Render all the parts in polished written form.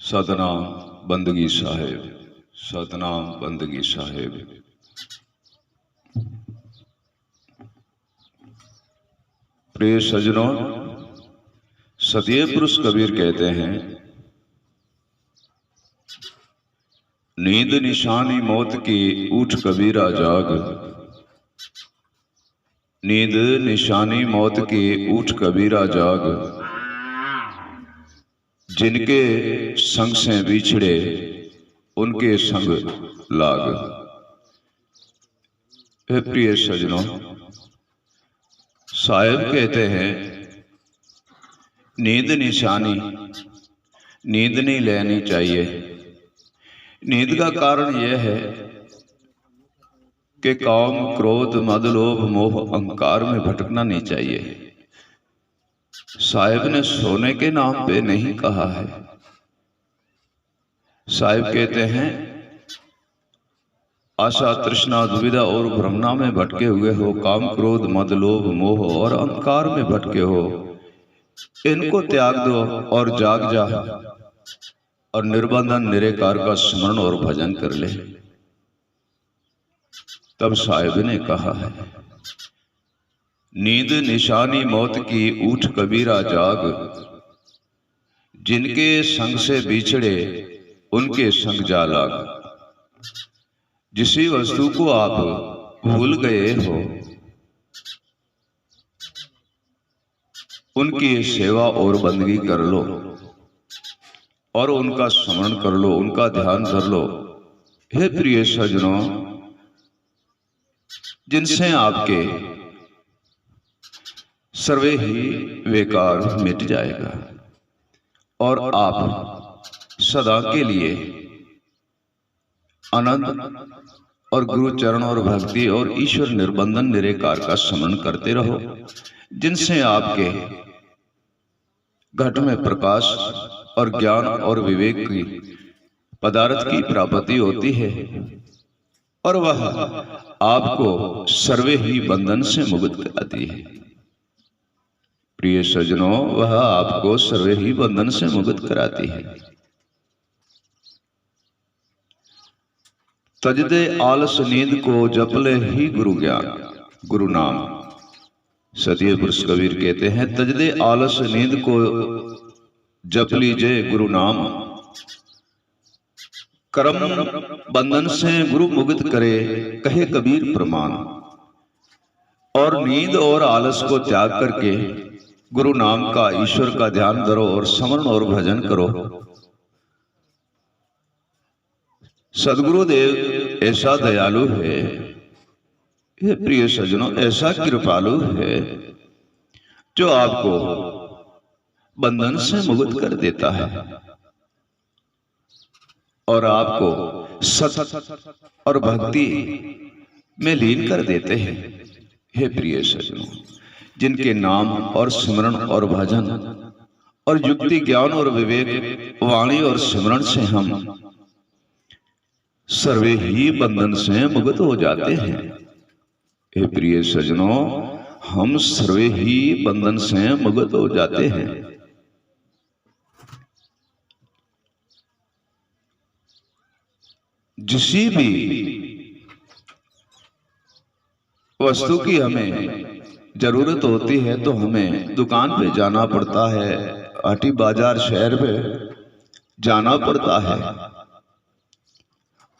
सतनाम बंदगी साहेब, सतनाम बंदगी साहेब। प्रिय सज्जनों, सतीय पुरुष कबीर कहते हैं, नींद निशानी मौत की उठ कबीरा जाग। नींद निशानी मौत की उठ कबीरा जाग। जिनके संग से बिछड़े उनके संग लाग। हे प्रिय सज्जनों, साहिब कहते हैं, नींद निशानी, नींद नहीं लेनी चाहिए। नींद का कारण यह है कि काम, क्रोध, मद, लोभ, मोह, अहंकार में भटकना नहीं चाहिए। साहिब ने सोने के नाम पे नहीं कहा है। साहिब कहते हैं, आशा, तृष्णा, दुविधा और भ्रमणा में भटके हुए हो, काम, क्रोध, मद, लोभ, मोह और अहंकार में भटके हो, इनको त्याग दो और जाग जा और निर्बंधन निराकार का स्मरण और भजन कर ले। तब साहिब ने कहा है, नींद निशानी मौत की उठ कबीरा जाग। जिनके संग से बिछड़े उनके संग जा लाग। जिस वस्तु को आप भूल गए हो उनकी सेवा और बंदगी कर लो और उनका स्मरण कर लो, उनका ध्यान कर लो। हे प्रिय सज्जनों, जिनसे आपके सर्वे ही बेकार मिट जाएगा और आप सदा के लिए आनंद और गुरु चरण और भक्ति और ईश्वर निर्बंधन निराकार का स्मरण करते रहो। जिनसे आपके घट में प्रकाश और ज्ञान और विवेक की पदार्थ की प्राप्ति होती है और वह आपको सर्वे ही बंधन से मुक्त कराती है। प्रिय सज्जनों, वह आपको सर्वे ही बंधन से मुक्त कराती है। तज दे आलस नींद को, जपले ही गुरु ज्ञान। गुरु नाम। सतीय पुरुष कबीर कहते हैं, तज दे आलस नींद को, जप लीजिए गुरु नाम। कर्म बंधन से गुरु मुक्त करे, कहे कबीर प्रमाण। और नींद और आलस को त्याग करके गुरु नाम का, ईश्वर का ध्यान करो और स्मरण और भजन करो। सदगुरुदेव ऐसा दयालु है, ये प्रिय सज्जनों, ऐसा कृपालु है जो आपको बंधन से मुक्त कर देता है और आपको सत और भक्ति में लीन कर देते हैं। हे प्रिय सज्जनों, जिनके नाम और स्मरण और भजन और युक्ति, ज्ञान और विवेक, वाणी और स्मरण से हम सर्वे ही बंधन से मुक्त हो जाते हैं। हे प्रिय सज्जनों, हम सर्वे ही बंधन से मुक्त हो जाते हैं। जिस भी वस्तु की हमें जरूरत होती है तो हमें दुकान पे जाना पड़ता है, हाटी बाजार शहर पे जाना पड़ता है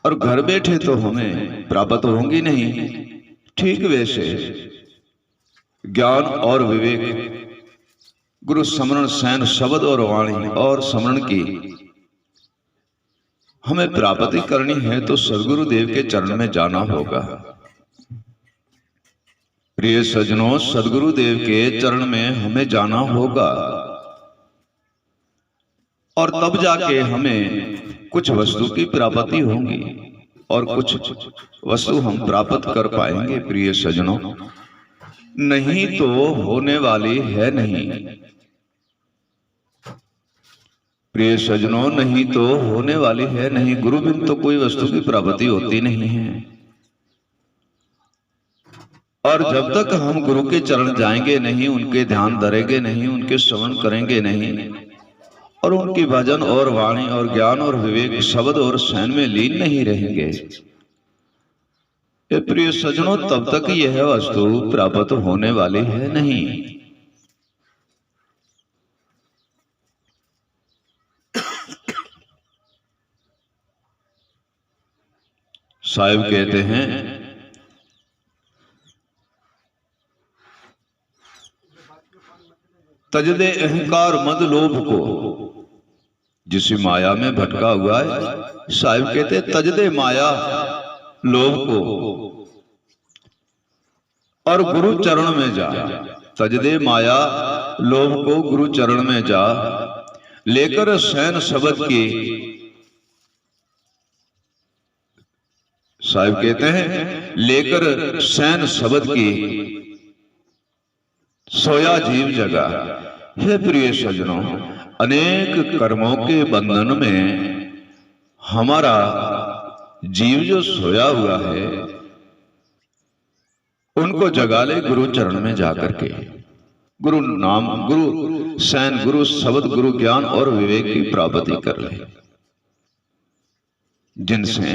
और घर बैठे तो हमें प्राप्त होंगी नहीं। ठीक वैसे ज्ञान और विवेक, गुरु स्मरण, सैन, शब्द और वाणी और स्मरण की हमें प्राप्ति करनी है तो सदगुरुदेव के चरण में जाना होगा। प्रिय सज्जनों, सदगुरुदेव के चरण में हमें जाना होगा और तब जाके हमें कुछ वस्तु की प्राप्ति होगी और कुछ वस्तु हम प्राप्त कर पाएंगे। प्रिय सज्जनों, नहीं तो होने वाली है नहीं। प्रिय सज्जनों, नहीं तो होने वाली है नहीं। गुरु बिन तो कोई वस्तु की प्राप्ति होती नहीं है और जब तक हम गुरु के चरण जाएंगे नहीं, उनके ध्यान धरेंगे नहीं, उनके श्रवण करेंगे नहीं और उनकी भजन और वाणी और ज्ञान और विवेक शब्द और शयन में लीन नहीं रहेंगे, ये प्रिय सज्जनों, तब तक यह वस्तु प्राप्त होने वाली है नहीं। साहिब कहते हैं तज दे अहंकार मद लोभ को, जिस माया में भटका हुआ है, साहिब कहते तज दे माया लोभ को और गुरु चरण में जा। तज दे माया लोभ को, गुरु चरण में जा, लेकर शयन शब्द की। साहिब कहते हैं लेकर शयन शब्द की सोया जीव जगा। हे प्रिय सज्जनों, अनेक कर्मों के बंधन में हमारा जीव जो सोया हुआ है, उनको जगा ले गुरु चरण में जाकर के। गुरु नाम, गुरु शयन, गुरु शब्द, गुरु ज्ञान और विवेक की प्राप्ति कर ले, जिनसे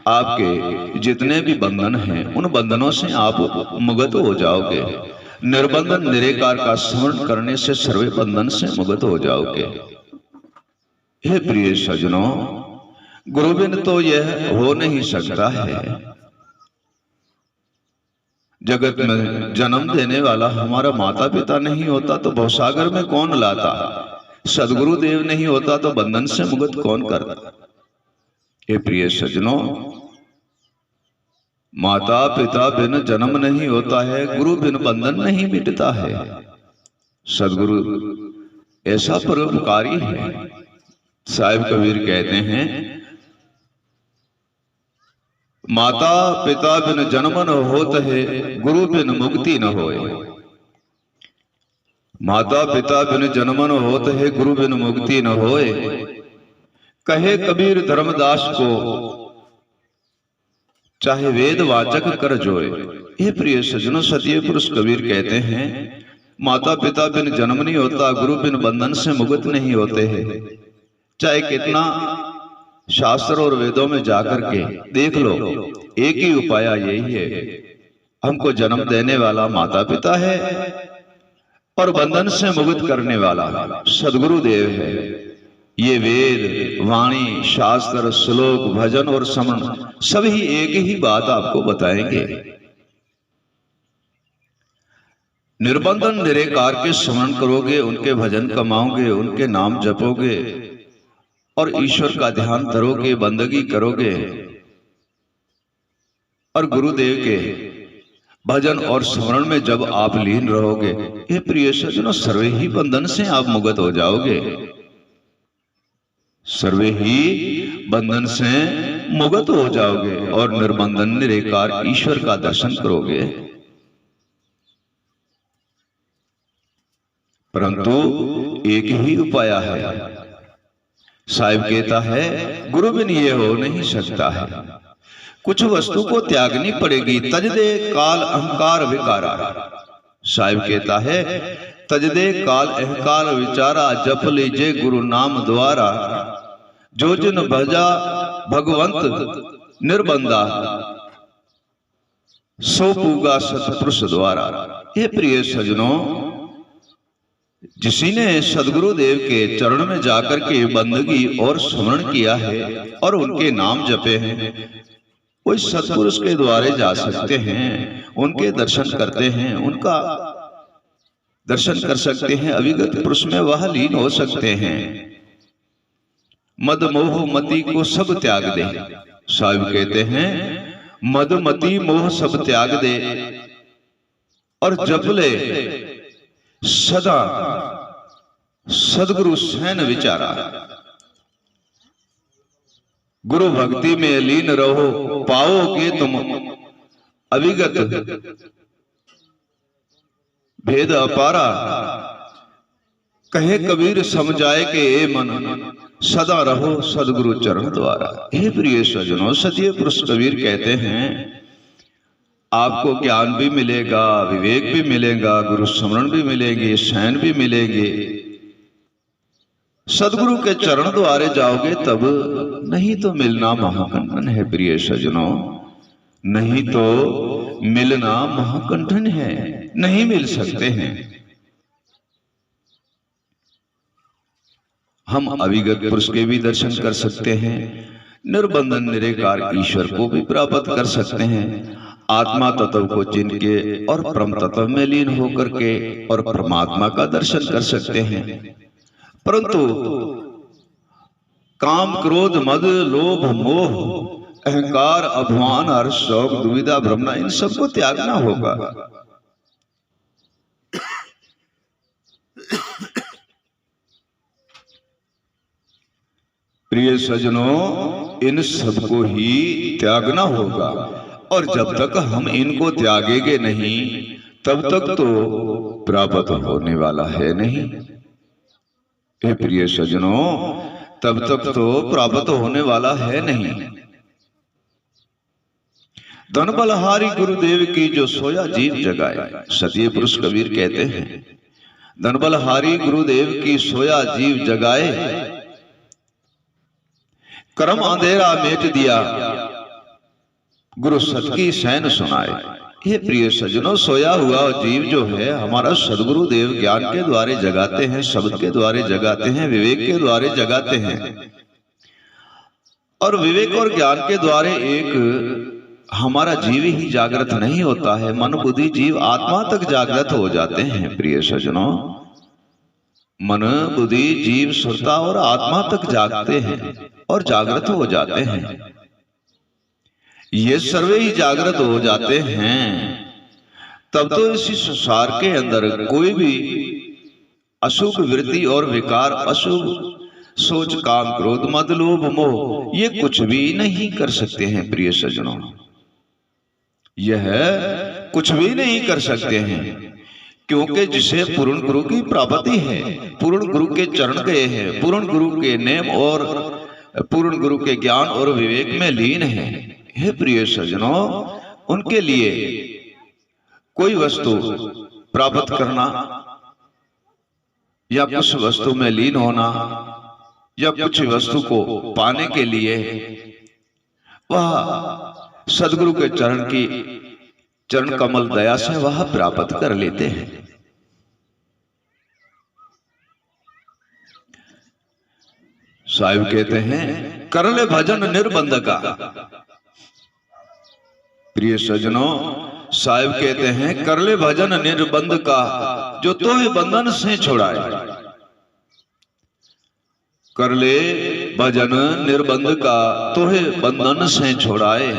आपके जितने भी बंधन हैं उन बंधनों से आप मुक्त हो जाओगे। निर्बंधन निरेकार का स्मरण करने से सर्वे बंधन से मुक्त हो जाओगे। हे प्रिय सज्जनों, गुरु बिन तो यह हो नहीं सकता है। जगत में जन्म देने वाला हमारा माता पिता नहीं होता तो भवसागर में कौन लाता? सदगुरु देव नहीं होता तो बंधन से मुक्त कौन करता? हे प्रिय सज्जनों, माता पिता बिन जन्म नहीं होता है, गुरु बिन बंधन नहीं मिटता है। सदगुरु ऐसा परोपकारी है। साहिब कबीर कहते हैं माता पिता बिन जन्म न होत है, गुरु बिन मुक्ति न होए। माता पिता बिन जन्म न होत है, गुरु बिन मुक्ति न होए। कहे कबीर धर्मदास को चाहे वेद वाचक कर जोए। ये प्रिय सज्जनों, सतीय पुरुष कबीर कहते हैं माता पिता बिन जन्म नहीं होता, गुरु बिन बंधन से मुक्त नहीं होते हैं। चाहे कितना शास्त्र और वेदों में जाकर के देख लो, एक ही उपाय यही है, हमको जन्म देने वाला माता पिता है और बंधन से मुक्त करने वाला सदगुरु देव है। ये वेद वाणी शास्त्र श्लोक भजन और समन सभी एक ही बात आपको बताएंगे। निर्बंधन निरेकार के स्मरण करोगे, उनके भजन कमाओगे, उनके नाम जपोगे और ईश्वर का ध्यान करोगे, बंदगी करोगे और गुरुदेव के भजन और स्मरण में जब आप लीन रहोगे, ये प्रिय सज्जनों, सर्वे ही बंधन से आप मुक्त हो जाओगे। सर्वे ही बंधन से मुक्त हो जाओगे और निर्बंधन निरेकार ईश्वर का दर्शन करोगे। परंतु एक ही उपाय है। साहिब कहता है गुरु बिन ये हो नहीं सकता है। कुछ वस्तु को त्यागनी पड़ेगी। तज दे काल अहंकार विकारा। साहिब कहता है तज दे काल अहंकार विचारा, जप लीजे गुरु नाम द्वारा। जो जिन भजा भगवंत निर्बंधा, सो पूगा सतपुरुष द्वारा। ये प्रिय सजनों, जिसी ने सदगुरु देव के चरण में जाकर के बंदगी और स्मरण किया है और उनके नाम जपे हैं, कोई सतपुरुष के द्वारे जा सकते हैं, उनके दर्शन करते हैं, उनका दर्शन कर सकते हैं, अविगत पुरुष में वह लीन हो सकते हैं। मद मोह मति को सब त्याग दे। साहिब कहते हैं मद मति मोह सब त्याग दे और जप ले सदा सदगुरु सैन विचारा। गुरु भक्ति में लीन रहो, पाओगे तुम अविगत भेद अपारा। कहे कबीर समझाए के ए मन, सदा रहो सदगुरु चरण द्वारा। हे प्रिय सज्जनों, सतीय पुरुष कबीर कहते हैं आपको ज्ञान भी मिलेगा, विवेक भी मिलेगा, गुरु स्मरण भी मिलेंगे, शयन भी मिलेंगे, सदगुरु के चरण द्वारे जाओगे तब, नहीं तो मिलना महाकंठन है प्रिय सजनों, नहीं तो मिलना महाकंठन है, नहीं मिल सकते हैं। हम अविगत पुरुष के भी दर्शन कर सकते हैं, निर्बंधन निराकार ईश्वर को भी प्राप्त कर सकते हैं, आत्मा तत्व को चिन्ह के और परम तत्व में लीन होकर के और परमात्मा का दर्शन कर सकते हैं। परंतु काम क्रोध मद लोभ मोह अहंकार अभिमान हर्ष शोक दुविधा भ्रमणा इन सबको त्यागना होगा। प्रिय सजनों, इन सबको ही त्यागना होगा, और जब तक हम इनको त्यागेंगे नहीं तब तक तो प्राप्त होने वाला है नहीं। हे प्रिय सजनों, तब तक तो प्राप्त होने वाला है नहीं। धन बलहारी गुरुदेव की जो सोया जीव जगाए, सतीय पुरुष कबीर कहते हैं, धन बलहारी गुरुदेव की सोया जीव जगाए, कर्म अंधेरा मेट दिया, गुरु सत की सैन सुनाए। हे प्रिय सजनों, सोया हुआ जीव जो है हमारा सदगुरु देव ज्ञान के द्वारे जगाते हैं, शब्द के द्वारे जगाते हैं, विवेक के द्वारे जगाते हैं। और विवेक और ज्ञान के द्वारे एक हमारा जीव ही जागृत नहीं होता है, मन बुद्धि जीव आत्मा तक जागृत हो जाते हैं। प्रिय सजनों, मन बुद्धि जीव सुरता और आत्मा तक जागते हैं और जागृत हो जाते हैं। ये सर्वे ही जागृत हो जाते हैं, तब तो इसी संसार के अंदर कोई भी अशुभ वृत्ति और विकार, अशुभ सोच, काम क्रोध मद लोभ मोह, ये कुछ भी नहीं कर सकते हैं। प्रिय सजनों, यह कुछ भी नहीं कर सकते हैं, क्योंकि जिसे पूर्ण गुरु की प्राप्ति है, पूर्ण गुरु के चरण गए हैं, पूर्ण गुरु के नेम और पूर्ण गुरु के ज्ञान और विवेक में लीन है। हे प्रिय सजनों, उनके लिए कोई वस्तु प्राप्त करना या कुछ वस्तु में लीन होना या कुछ वस्तु को पाने के लिए वह सदगुरु के चरण कमल दया से वह प्राप्त कर लेते हैं। साहिब कहते हैं, कर ले भजन निर्बंध का। प्रिय सजनों, साहिब कहते हैं, कर ले भजन निर्बंध का, जो तोहे बंधन से छुड़ाए। कर ले भजन निर्बंध का, तोहे बंधन से छुड़ाए।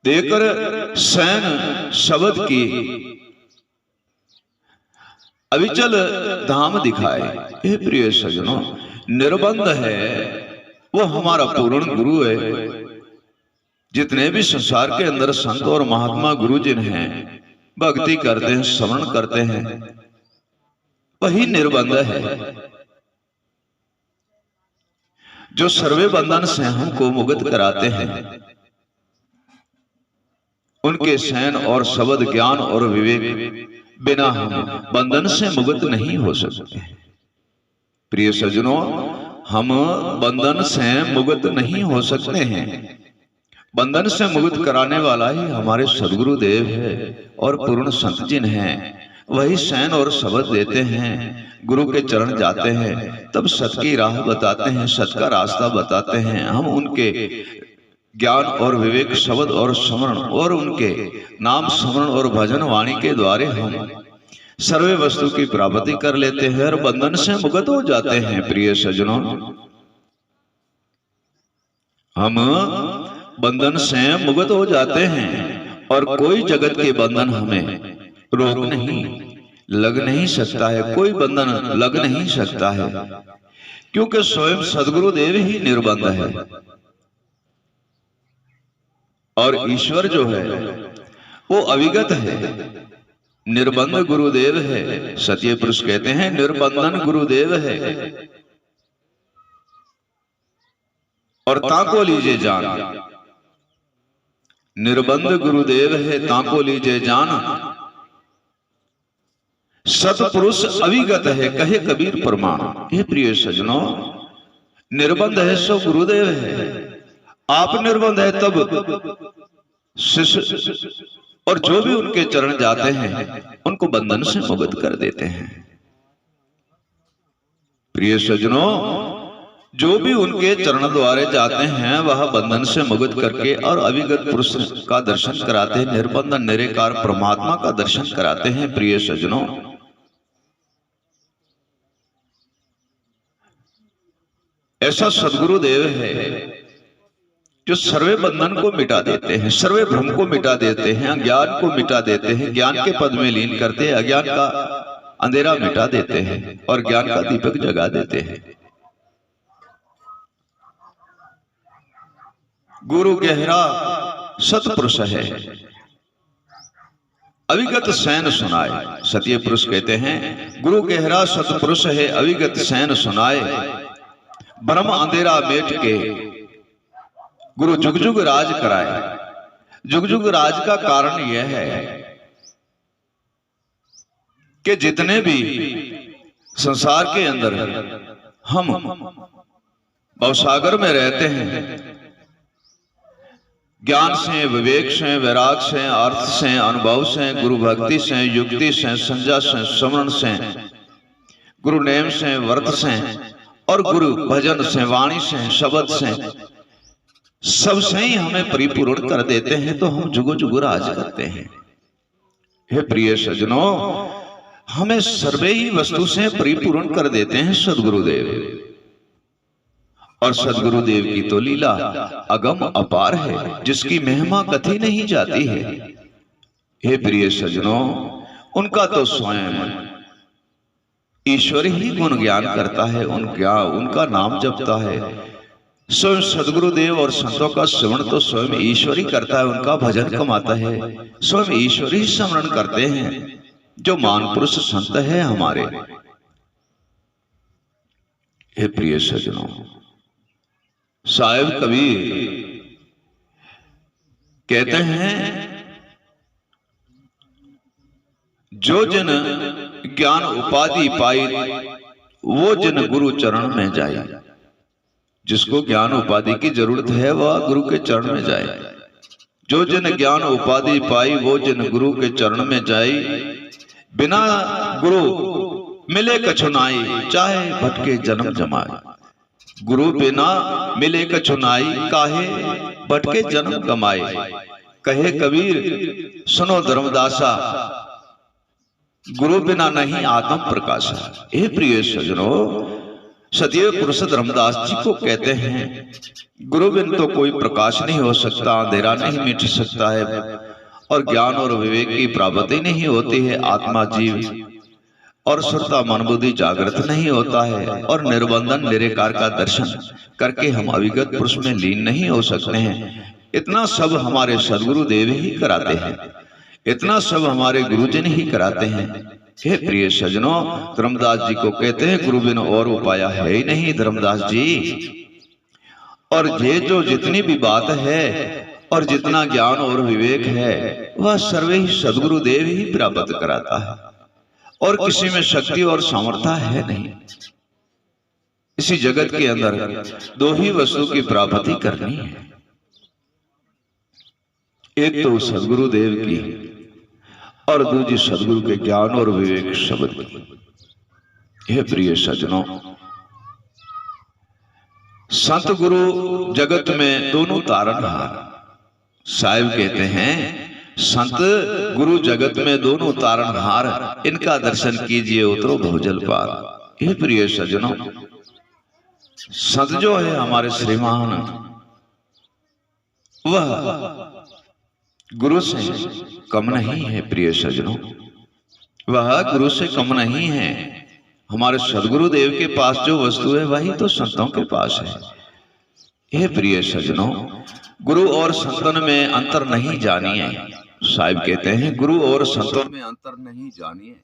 देकर सैन शब्द की अविचल धाम दिखाए। हे प्रिय सजनों, निर्बंध है वो हमारा पूर्ण गुरु है। जितने भी संसार के अंदर संत और महात्मा गुरुजन हैं, भक्ति करते हैं, श्रवण करते हैं, वही निर्बंध है जो सर्वे बंधन से हमको मुक्त कराते हैं। उनके सैन और शब्द ज्ञान और विवेक बिना हम बंधन से मुक्त नहीं हो सकते। प्रिय सज्जनों, हम बंधन से मुक्त नहीं हो सकते हैं। बंधन से मुक्त कराने वाला ही हमारे सदगुरु देव है और पूर्ण संत जिन हैं, वही सैन और शब्द देते हैं, गुरु के चरण जाते हैं, तब सत की राह बताते हैं, सत का रास्ता बताते हैं। हम उनके ज्ञान और विवेक शब्द और स्मरण और उनके नाम स्मरण और भजन वाणी के द्वारे हम सर्वे वस्तु की प्राप्ति कर लेते हैं और बंधन से मुक्त हो जाते हैं। प्रिय सज्जनों, हम बंधन से मुक्त हो जाते हैं और कोई जगत के बंधन हमें रोक नहीं लग नहीं सकता है, कोई बंधन लग नहीं सकता है, क्योंकि स्वयं सदगुरु देव ही निर्बंध है। और ईश्वर जो है वो अविगत है, निर्बंध गुरुदेव है। सत्य पुरुष कहते हैं निर्बंधन गुरुदेव है। और ताको लीजिए जान, निर्बंध गुरुदेव है, ताको लीजिए जान। सतपुरुष अविगत है कहे कबीर प्रमाण। हे प्रिय सजनों, निर्बंध है सो गुरुदेव है। आप निर्बंध है तब शिष्य और जो भी उनके चरण जाते हैं उनको बंधन से मुक्त कर देते हैं। प्रिय सजनों, जो भी उनके चरण द्वारे जाते हैं वह बंधन से मुक्त करके और अविगत पुरुष का दर्शन कराते हैं, निर्बंधन निराकार परमात्मा का दर्शन कराते हैं। प्रिय सजनों, ऐसा सदगुरु देव है जो सर्वे बंधन को मिटा देते हैं, सर्वे भ्रम को मिटा देते हैं, अज्ञान को मिटा देते हैं, ज्ञान के पद में लीन करते हैं, अज्ञान का अंधेरा मिटा देते हैं और ज्ञान का दीपक जगा देते हैं। गुरु गहरा सतपुरुष है, अविगत सैन सुनाए। सत्य पुरुष कहते हैं गुरु गहरा सतपुरुष है, अविगत सैन सुनाए। ब्रह्म अंधेरा मेट के गुरु जुग जुग राज कराए। जुग जुग राज का कारण यह है कि जितने भी संसार के अंदर हम भवसागर में रहते हैं, ज्ञान से, विवेक से, वैराग से, अर्थ से, अनुभव से, गुरु भक्ति से, युक्ति से, संज्ञा से, स्मरण से, गुरु नेम से, व्रत से और गुरु भजन से, वाणी से, शब्द से, सबसे ही हमें परिपूर्ण कर देते हैं तो हम जुगो जुगो राज करते हैं। हे प्रिय सजनों, हमें सर्वे ही वस्तु से परिपूर्ण कर देते हैं सदगुरुदेव। और सदगुरुदेव की तो लीला अगम अपार है, जिसकी महिमा कथी नहीं जाती है। हे प्रिय सजनों, उनका तो स्वयं ईश्वर ही गुण ज्ञान करता है, उनका नाम जपता है। स्वयं सदगुरुदेव और संतों का स्मरण तो स्वयं ईश्वर ही करता है, उनका भजन कमाता है, स्वयं ईश्वर ही स्मरण करते हैं जो महापुरुष संत है हमारे। हे प्रिय सजनों, साहिब कबीर कहते हैं जो जन ज्ञान उपाधि पाई वो जन गुरु चरण में जाए। जिसको ज्ञान उपाधि की जरूरत है वह गुरु के चरण में जाए। जो जन ज्ञान उपाधि पाई वो जन गुरु के चरण में जाए। बिना गुरु मिले कछु नाई, चाहे भटके जन्म जमाए। गुरु बिना मिले कछु नाई, काहे भटके जन्म कमाए। कहे कबीर सुनो धर्मदासा, गुरु बिना नहीं आत्म प्रकाशा। हे प्रिय सजनों, सदैव पुरुष धर्मदास जी को कहते हैं गुरु बिन तो कोई प्रकाश नहीं हो सकता, अंधेरा नहीं मिट सकता है और ज्ञान और विवेक की प्राप्ति नहीं होती है। आत्मा जीव और श्रोता मन बुद्धि जागृत नहीं होता है और निर्बंधन निराकार का दर्शन करके हम अविगत पुरुष में लीन नहीं हो सकते हैं। इतना सब हमारे सदगुरु देव ही कराते हैं, इतना सब हमारे गुरुजन ही कराते हैं। हे प्रिय सजनों, धर्मदास जी को कहते हैं गुरु बिन और उपाय है ही नहीं धर्मदास जी। और ये जो जितनी भी बात है और जितना ज्ञान और विवेक है वह सर्वे ही सदगुरुदेव ही प्राप्त कराता है और किसी में शक्ति और सामर्थ्य है नहीं। इसी जगत के अंदर दो ही वस्तु की प्राप्ति करनी है, एक तो सदगुरुदेव की और दूसरी सदगुरु के ज्ञान और विवेक शब्द की। हे प्रिय सजनों, संत गुरु जगत में दोनों तारनहार। साहिब कहते हैं संत गुरु जगत में दोनों तारनहार, इनका दर्शन कीजिए उतरो भवजल पार। हे प्रिय सजनों, संत जो है हमारे श्रीमान वह गुरु से कम नहीं है। प्रिय सजनों, वह गुरु से कम नहीं है। हमारे सदगुरु देव के पास जो वस्तु है वही तो संतों के पास है। हे प्रिय सजनों, गुरु और संतन में अंतर नहीं जानिए। साहिब कहते हैं गुरु और संतों में अंतर नहीं जानिए।